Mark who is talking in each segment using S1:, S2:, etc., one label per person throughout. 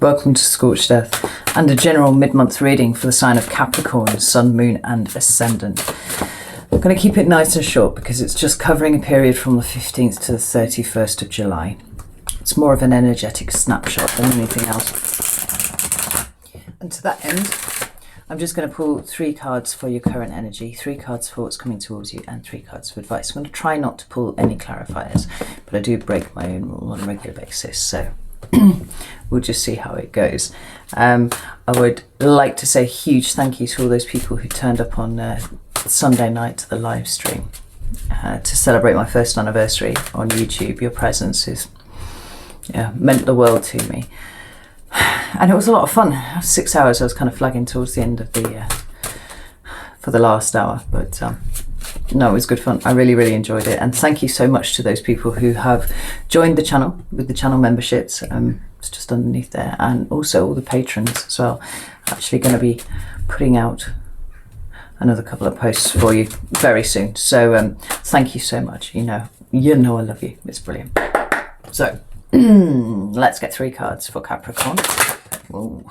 S1: Welcome to Scorched Earth and a general mid-month reading for the sign of Capricorn, Sun, Moon and Ascendant. I'm going to keep it nice and short because it's just covering a period from the 15th to the 31st of July. It's more of an energetic snapshot than anything else. And to that end, I'm just going to pull 3 cards for your current energy, 3 cards for what's coming towards you, and 3 cards for advice. I'm going to try not to pull any clarifiers, but I do break my own rule on a regular basis, so we'll just see how it goes. I would like to say a huge thank you to all those people who turned up on Sunday night to the live stream to celebrate my first anniversary on YouTube. Your presence meant the world to me. And it was a lot of fun. 6 hours I was kind of flagging towards the end of for the last hour, but no, it was good fun. I really enjoyed it, and thank you so much to those people who have joined the channel with the channel memberships. It's just underneath there, and also all the patrons as well. I'm actually going to be putting out another couple of posts for you very soon, so thank you so much. You know I love you. It's brilliant. So let's get 3 cards for Capricorn. Whoa.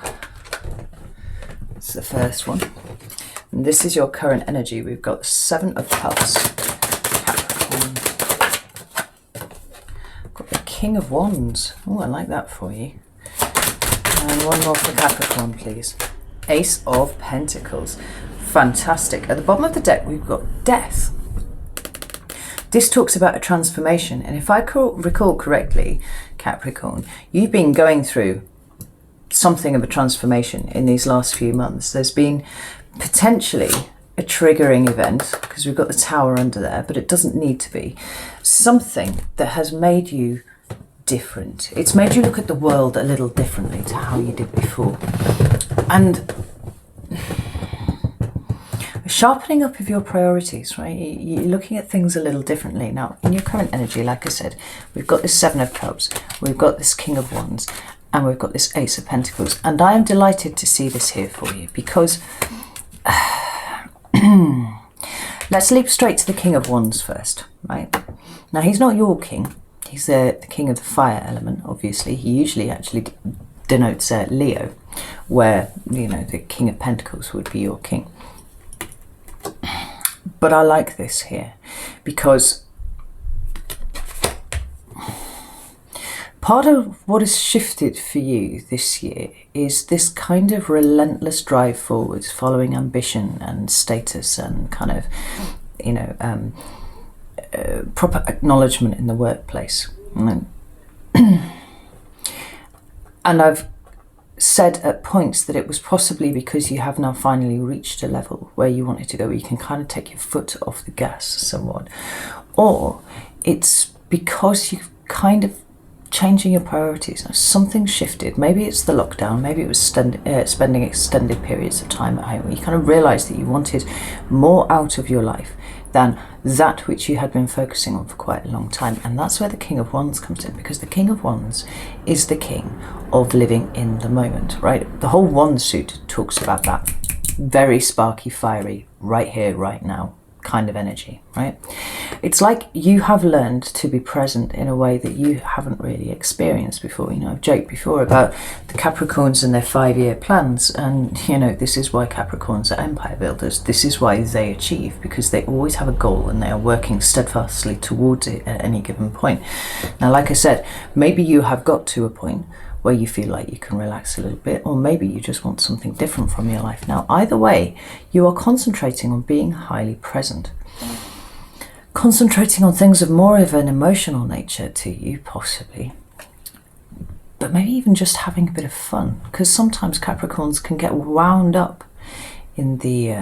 S1: It's the first one. And this is your current energy. We've got the 7 of Cups, Capricorn. Got the King of Wands. Oh, I like that for you. And one more for Capricorn, please. Ace of Pentacles. Fantastic. At the bottom of the deck, we've got Death. This talks about a transformation, and if I recall correctly, Capricorn, you've been going through something of a transformation in these last few months. There's been potentially a triggering event, because we've got the Tower under there, but it doesn't need to be. Something that has made you different. It's made you look at the world a little differently to how you did before. And sharpening up of your priorities, right? You're looking at things a little differently. Now, in your current energy, like I said, we've got this 7 of Cups, we've got this King of Wands, and we've got this Ace of Pentacles. And I am delighted to see this here for you, because let's leap straight to the King of Wands first, right? Now, he's not your king. He's the king of the fire element, obviously. He usually actually denotes Leo, where, the King of Pentacles would be your king. But I like this here because part of what has shifted for you this year is this kind of relentless drive forwards, following ambition and status and kind of, proper acknowledgement in the workplace. And I've said at points that it was possibly because you have now finally reached a level where you wanted to go, where you can kind of take your foot off the gas somewhat, or it's because you've kind of changing your priorities. Something shifted. Maybe it's the lockdown, maybe it was spending extended periods of time at home, where you kind of realized that you wanted more out of your life than that which you had been focusing on for quite a long time. And that's where the King of Wands comes in, because the King of Wands is the king of living in the moment, right? The whole wand suit talks about that very sparky, fiery, right here, right now kind of energy, right? It's like you have learned to be present in a way that you haven't really experienced before. I've joked before about the Capricorns and their 5-year plans, and this is why Capricorns are empire builders. This is why they achieve, because they always have a goal and they are working steadfastly towards it at any given point. Now, like I said, maybe you have got to a point where you feel like you can relax a little bit, or maybe you just want something different from your life. Now, either way, you are concentrating on being highly present, concentrating on things of more of an emotional nature to you, possibly, but maybe even just having a bit of fun, because sometimes Capricorns can get wound up in the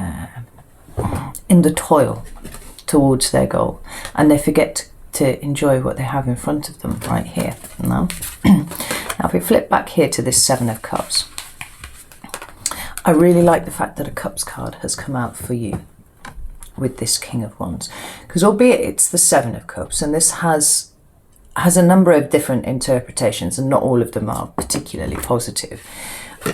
S1: toil towards their goal, and they forget to enjoy what they have in front of them right here. Now, if we flip back here to this 7 of Cups, I really like the fact that a Cups card has come out for you with this King of Wands, because albeit it's the 7 of Cups, and this has a number of different interpretations, and not all of them are particularly positive,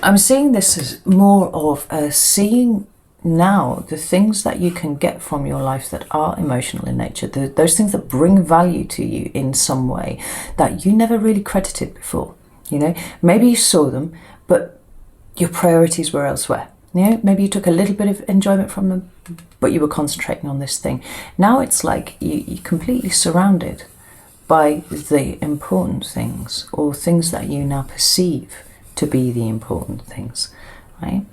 S1: I'm seeing this as more of seeing now the things that you can get from your life that are emotional in nature, those things that bring value to you in some way that you never really credited before. You know, maybe you saw them, but your priorities were elsewhere. You know, maybe you took a little bit of enjoyment from them, but you were concentrating on this thing. Now it's like you're completely surrounded by the important things, or things that you now perceive to be the important things, right?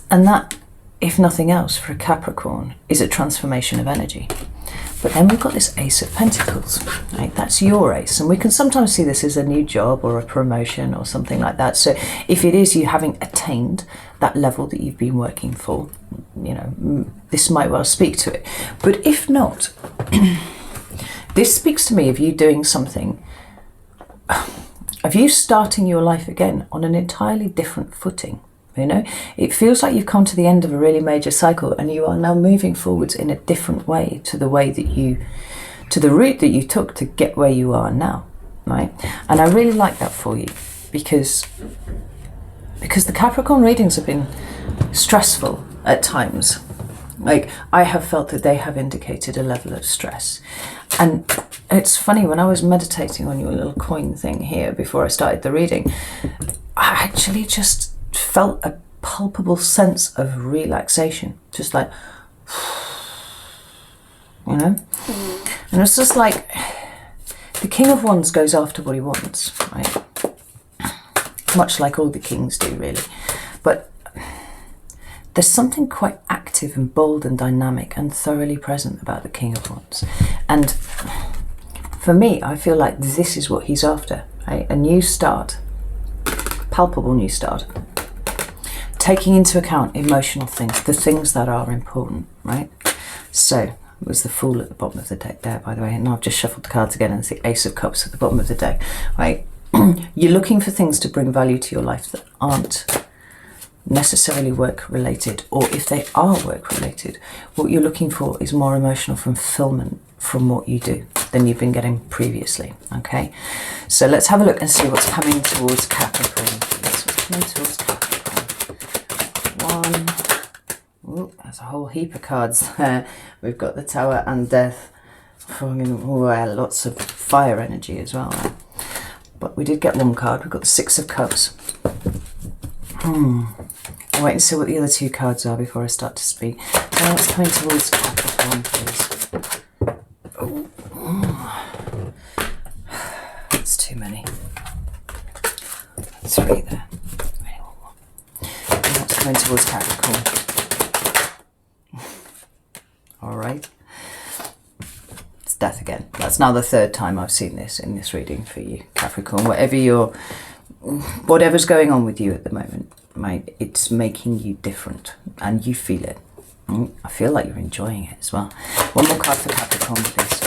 S1: And that, if nothing else, for a Capricorn, is a transformation of energy. But then we've got this Ace of Pentacles, right? That's your ace. And we can sometimes see this as a new job or a promotion or something like that. So if it is you having attained that level that you've been working for, you know, this might well speak to it. But if not, this speaks to me of you doing something, of you starting your life again on an entirely different footing. You know, it feels like you've come to the end of a really major cycle, and you are now moving forwards in a different way to the way that to the route that you took to get where you are now, right? And I really like that for you, because the Capricorn readings have been stressful at times. Like, I have felt that they have indicated a level of stress. And it's funny, when I was meditating on your little coin thing here before I started the reading, I actually just felt a palpable sense of relaxation, just like, you know. And it's just like the King of Wands goes after what he wants, right? Much like all the kings do, really. But there's something quite active and bold and dynamic and thoroughly present about the King of Wands. And for me, I feel like this is what he's after, right? A new start, palpable new start. Taking into account emotional things, the things that are important, right? So, it was the Fool at the bottom of the deck there, by the way, and I've just shuffled the cards again, and it's the Ace of Cups at the bottom of the deck, right? You're looking for things to bring value to your life that aren't necessarily work-related, or if they are work-related, what you're looking for is more emotional fulfillment from what you do than you've been getting previously, okay? So let's have a look and see what's coming towards Capricorn. What's coming towards Capricorn? One. Ooh, there's a whole heap of cards there. We've got the Tower and Death. Lots of fire energy as well. But we did get one card. We've got the Six of Cups. I'll wait and see what the other two cards are before I start to speak. Now it's coming towards Capricorn, please. Oh. That's too many. Three there. Coming towards Capricorn. All right. It's Death again. That's now the third time I've seen this in this reading for you, Capricorn. Whatever's going on with you at the moment, right? It's making you different, and you feel it. I feel like you're enjoying it as well. One more card for Capricorn, please.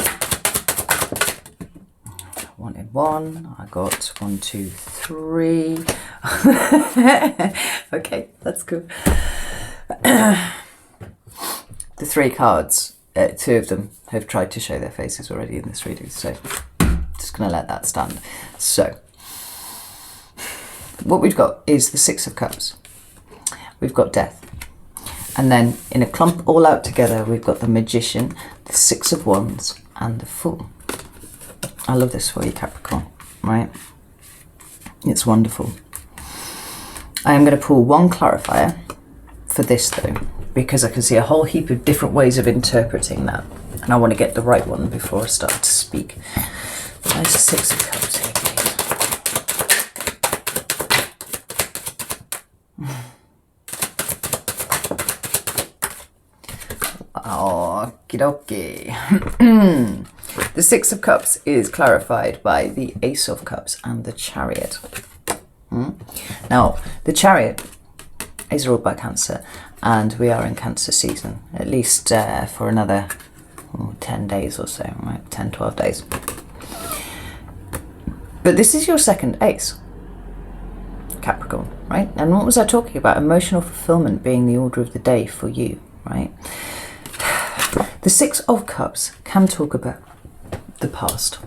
S1: I wanted one. I got 1, 2, 3. Okay, that's good. The three cards, two of them have tried to show their faces already in this reading, so just going to let that stand. So, what we've got is the Six of Cups. We've got Death. And then in a clump all out together, we've got the Magician, the Six of Wands, and the Fool. I love this for you, Capricorn, right? It's wonderful. I am going to pull one clarifier for this though, because I can see a whole heap of different ways of interpreting that, and I want to get the right one before I start to speak. There's the Six of Cups here, please. Okie dokie. The Six of Cups is clarified by the Ace of Cups and the Chariot. Now, the Chariot is ruled by Cancer, and we are in Cancer season, at least for another 10 days or so, right? 10, 12 days. But this is your second ace, Capricorn, right? And what was I talking about? Emotional fulfillment being the order of the day for you, right? The Six of Cups can talk about the past,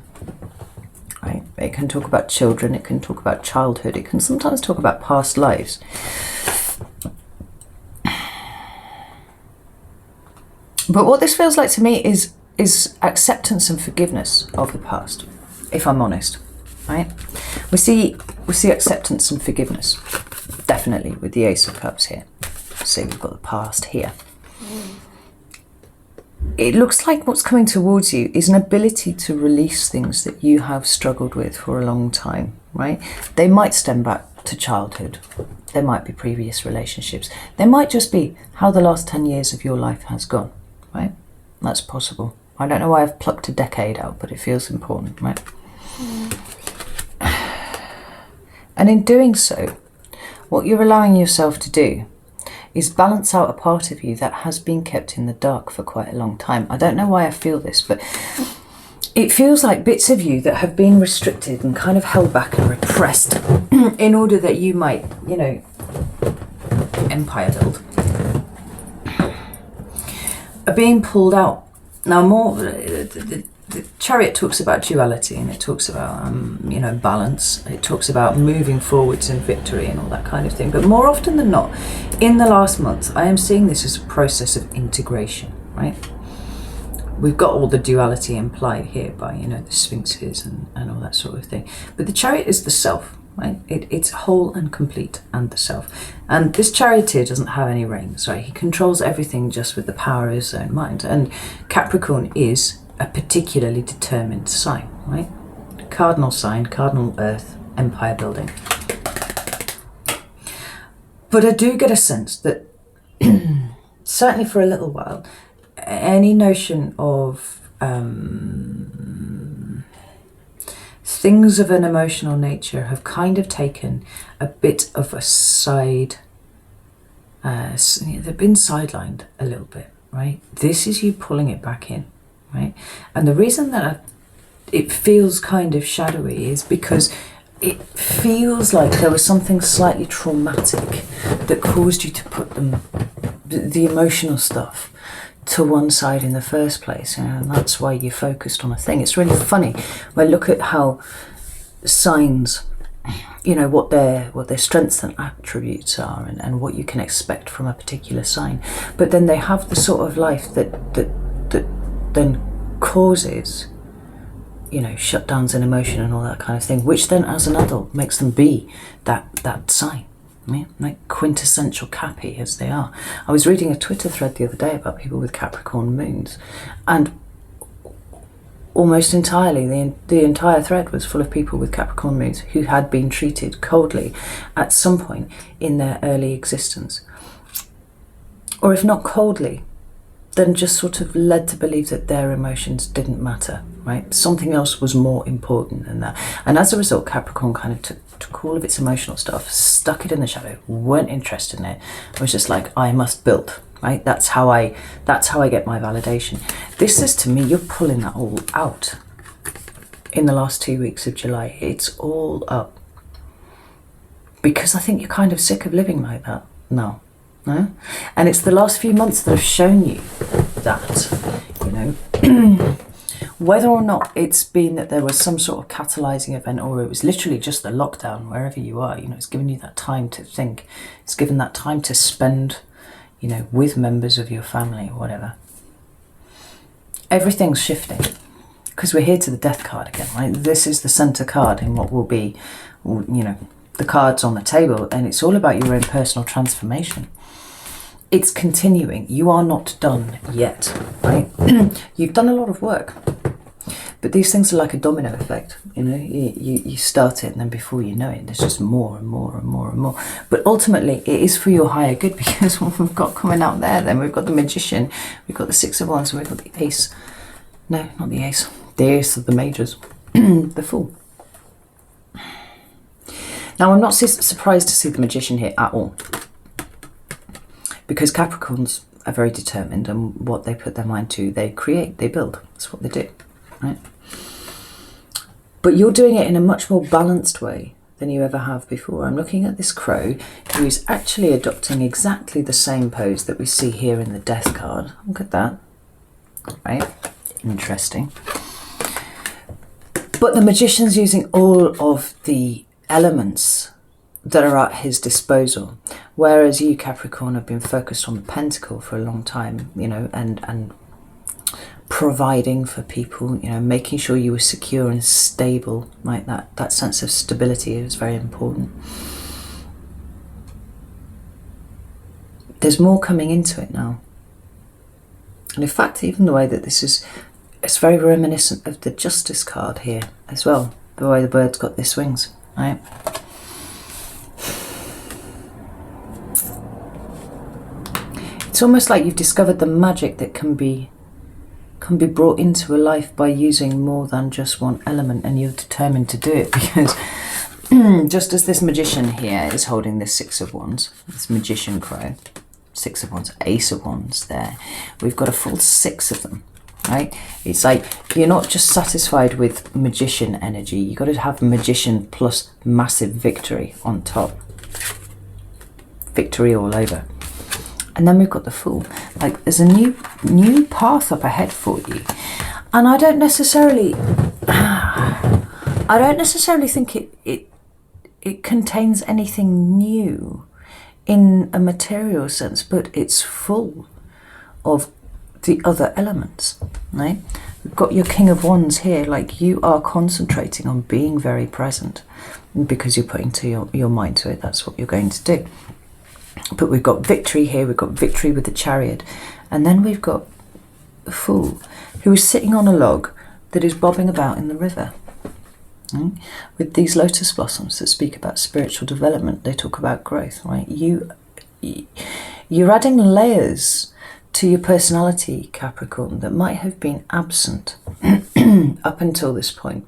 S1: right? It can talk about children, it can talk about childhood, it can sometimes talk about past lives. But what this feels like to me is acceptance and forgiveness of the past, if I'm honest, right? We see acceptance and forgiveness, definitely, with the Ace of Cups here. So we've got the past here. It looks like what's coming towards you is an ability to release things that you have struggled with for a long time, right? They might stem back to childhood. There might be previous relationships. There might just be how the last 10 years of your life has gone, right? That's possible. I don't know why I've plucked a decade out, but it feels important, right? And in doing so, what you're allowing yourself to do is balance out a part of you that has been kept in the dark for quite a long time. I don't know why I feel this, but it feels like bits of you that have been restricted and kind of held back and repressed in order that you might, you know, empire build, are being pulled out. Now, more the Chariot talks about duality, and it talks about you know, balance. It talks about moving forwards and victory and all that kind of thing. But more often than not, in the last month, I am seeing this as a process of integration, right? We've got all the duality implied here by, you know, the sphinxes and all that sort of thing. But the Chariot is the self, right? It's whole and complete, and the self. And this charioteer doesn't have any reins, right? He controls everything just with the power of his own mind. And Capricorn is a particularly determined sign, right? Cardinal sign, cardinal earth, empire building. But I do get a sense that, certainly for a little while, any notion of things of an emotional nature have kind of taken a bit of a side, they've been sidelined a little bit, right? This is you pulling it back in, right? And the reason that it feels kind of shadowy is because it feels like there was something slightly traumatic that caused you to put the emotional stuff to one side in the first place, you know, and that's why you focused on a thing. It's really funny when I look at how signs, you know, what their strengths and attributes are, and what you can expect from a particular sign, but then they have the sort of life that then causes, you know, shutdowns in emotion and all that kind of thing, which then as an adult makes them be that sign. Yeah, like quintessential Cappy as they are. I was reading a Twitter thread the other day about people with Capricorn moons, and almost entirely the entire thread was full of people with Capricorn moons who had been treated coldly at some point in their early existence, or if not coldly, then just sort of led to believe that their emotions didn't matter, right? Something else was more important than that. And as a result, Capricorn kind of took all of its emotional stuff, stuck it in the shadow, weren't interested in it. It was just like, I must build, right? That's how I get my validation. This says to me, you're pulling that all out in the last 2 weeks of July. It's all up. Because I think you're kind of sick of living like that now. No? And it's the last few months that have shown you that, you know, whether or not it's been that there was some sort of catalyzing event, or it was literally just the lockdown wherever you are, you know, it's given you that time to think, it's given that time to spend, you know, with members of your family or whatever. Everything's shifting because we're here to the death card again, right? This is the center card in what will be, you know, the cards on the table, and it's all about your own personal transformation. It's continuing. You are not done yet, right? You've done a lot of work, but these things are like a domino effect. You know, you start it, and then before you know it, there's just more and more and more and more. But ultimately, it is for your higher good, because what we've got coming out there, then we've got the Magician, we've got the Six of Wands, we've got the Ace. No, not the Ace. The Ace of the Majors. The Fool. Now, I'm not surprised to see the Magician here at all, because Capricorns are very determined, and what they put their mind to, they create, they build. That's what they do, right? But you're doing it in a much more balanced way than you ever have before. I'm looking at this crow who is actually adopting exactly the same pose that we see here in the Death card. Look at that, right? Interesting. But the Magician's using all of the elements that are at his disposal, whereas you, Capricorn, have been focused on the Pentacle for a long time, you know, and providing for people, you know, making sure you were secure and stable, like that sense of stability is very important. There's more coming into it now. And in fact, even the way that this is, it's very reminiscent of the Justice card here as well, the way the bird's got their wings, right? It's almost like you've discovered the magic that can be brought into a life by using more than just one element, and you're determined to do it, because just as this magician here is holding this Six of Wands, this magician crow, Six of Wands, Ace of Wands there, we've got a full 6 of them, right? It's like you're not just satisfied with magician energy, you've got to have magician plus massive victory on top. Victory all over. And then we've got the Fool. Like there's a new path up ahead for you. And I don't necessarily think it contains anything new in a material sense, but it's full of the other elements, right? We've got your King of Wands here, like you are concentrating on being very present because you're putting your mind to it. That's what you're going to do. But we've got victory here, we've got victory with the Chariot, and then we've got the Fool, who is sitting on a log that is bobbing about in the river. With these lotus blossoms that speak about spiritual development, they talk about growth, right? You're adding layers to your personality, Capricorn, that might have been absent up until this point.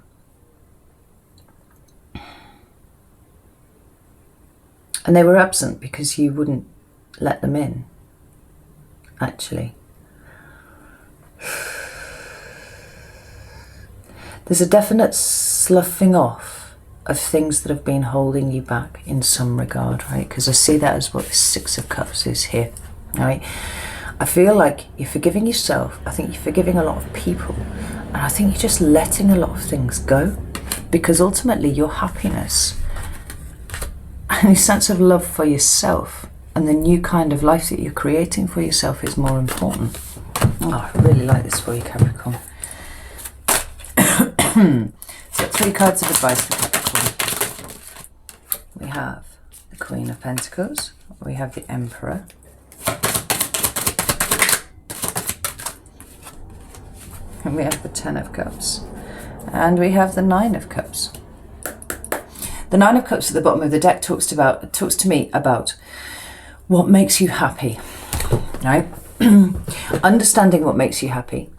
S1: And they were absent because you wouldn't let them in, actually. There's a definite sloughing off of things that have been holding you back in some regard, right? Because I see that as what the Six of Cups is here, right? I feel like you're forgiving yourself. I think you're forgiving a lot of people. And I think you're just letting a lot of things go. Because ultimately your happiness and a sense of love for yourself and the new kind of life that you're creating for yourself is more important. Oh, I really like this for you, Capricorn. So 3 cards of advice for Capricorn. We have the Queen of Pentacles, we have the Emperor, and we have the 10 of Cups, and we have the 9 of Cups. The 9 of Cups at the bottom of the deck talks to me about what makes you happy, right? Understanding what makes you happy.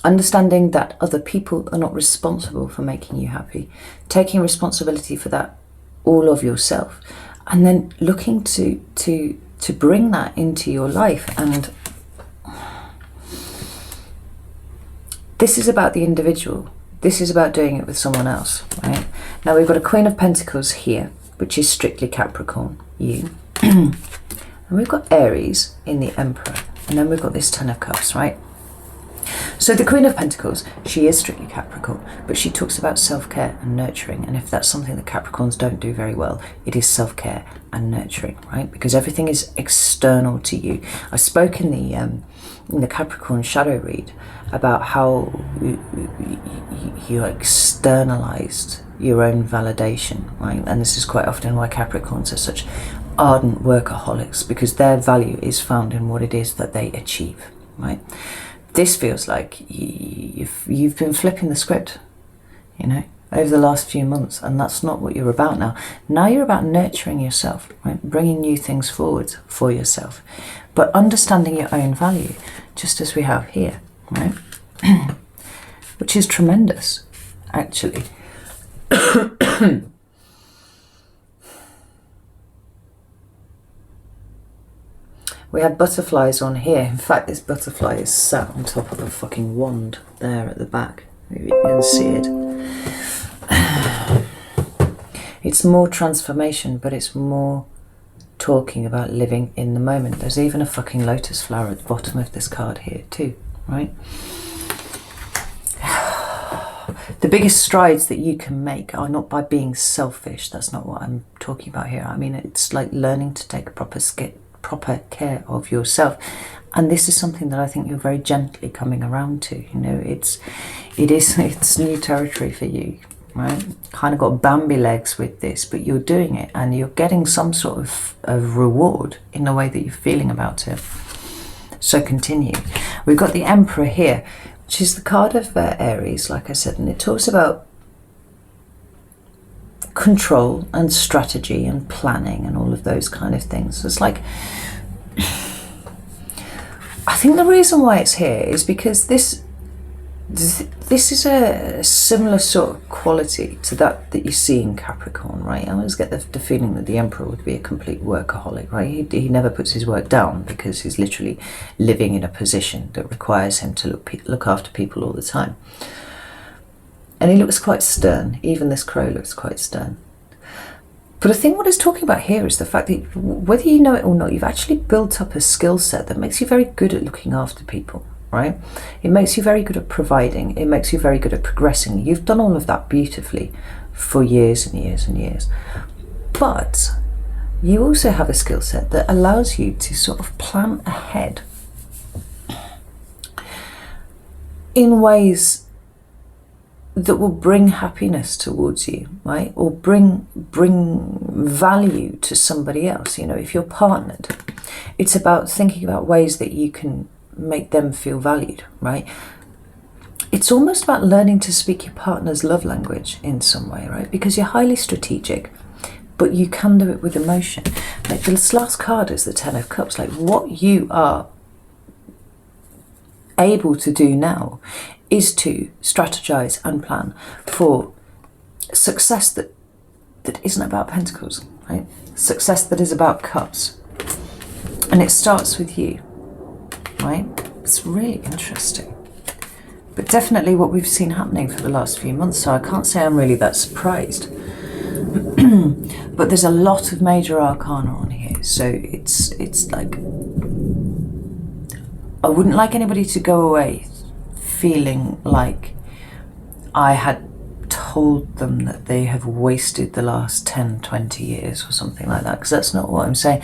S1: Understanding that other people are not responsible for making you happy. Taking responsibility for that all of yourself. And then looking to bring that into your life. And this is about the individual. This is about doing it with someone else, right? Now we've got a Queen of Pentacles here, which is strictly Capricorn, you. And we've got Aries in the Emperor. And then we've got this 10 of Cups, right? So the Queen of Pentacles, she is strictly Capricorn, but she talks about self-care and nurturing. And if that's something that Capricorns don't do very well, it is self-care and nurturing, right? Because everything is external to you. I spoke in the Capricorn shadow read about how you externalized your own validation, right? And this is quite often why Capricorns are such ardent workaholics, because their value is found in what it is that they achieve, right? This feels like you've been flipping the script, you know, over the last few months, and that's not what you're about now. Now you're about nurturing yourself, right? Bringing new things forward for yourself, but understanding your own value, just as we have here, right? Which is tremendous, actually. We have butterflies on here. In fact, this butterfly is sat on top of a fucking wand there at the back. Maybe you can see it. It's more transformation, but it's more talking about living in the moment. There's even a fucking lotus flower at the bottom of this card here too, right? The biggest strides that you can make are not by being selfish. That's not what I'm talking about here. I mean, it's like learning to take a proper proper care of yourself. And this is something that I think you're very gently coming around to. You know, it's new territory for you, right? Kind of got Bambi legs with this, but you're doing it and you're getting some sort of reward in the way that you're feeling about it. So continue. We've got the Emperor here, which is the card of Aries, like I said, and it talks about control and strategy and planning and all of those kind of things. So it's like, I think the reason why it's here is because this is a similar sort of quality to that you see in Capricorn, right? I always get the feeling that the Emperor would be a complete workaholic, right? He never puts his work down because he's literally living in a position that requires him to look after people all the time. And he looks quite stern. Even this crow looks quite stern. But I think what it's talking about here is the fact that whether you know it or not, you've actually built up a skill set that makes you very good at looking after people, right? It makes you very good at providing. It makes you very good at progressing. You've done all of that beautifully for years and years and years. But you also have a skill set that allows you to sort of plan ahead in ways that will bring happiness towards you, right? Or bring value to somebody else. You know, if you're partnered, it's about thinking about ways that you can make them feel valued, right? It's almost about learning to speak your partner's love language in some way, right? Because you're highly strategic, but you can do it with emotion. Like this last card is the Ten of Cups. Like what you are able to do now is to strategize and plan for success that isn't about pentacles, right? Success that is about cups. And it starts with you, right? It's really interesting. But definitely what we've seen happening for the last few months, so I can't say I'm really that surprised. But there's a lot of major arcana on here, so it's like, I wouldn't like anybody to go away feeling like I had told them that they have wasted the last 10, 20 years or something like that, because that's not what I'm saying.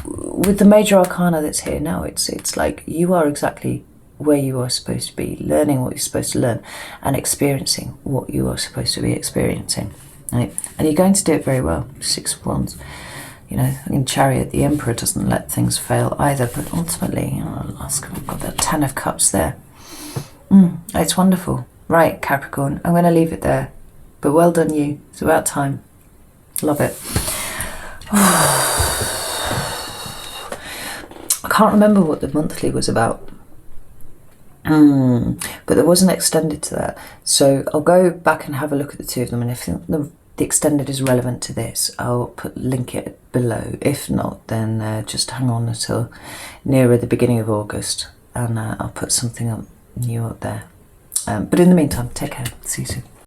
S1: With the major arcana that's here now, it's like you are exactly where you are supposed to be, learning what you're supposed to learn and experiencing what you are supposed to be experiencing, right? And you're going to do it very well. Six of Wands. You know, in Chariot, the Emperor doesn't let things fail either, but ultimately, you know, I've got that Ten of Cups there. It's wonderful. Right, Capricorn, I'm going to leave it there. But well done you. It's about time. Love it. I can't remember what the monthly was about. But there was an extended to that. So I'll go back and have a look at the two of them, and if the extended is relevant to this, I'll link it below. If not, then just hang on until nearer the beginning of August, and I'll put something up new up there. But in the meantime, take care. See you soon.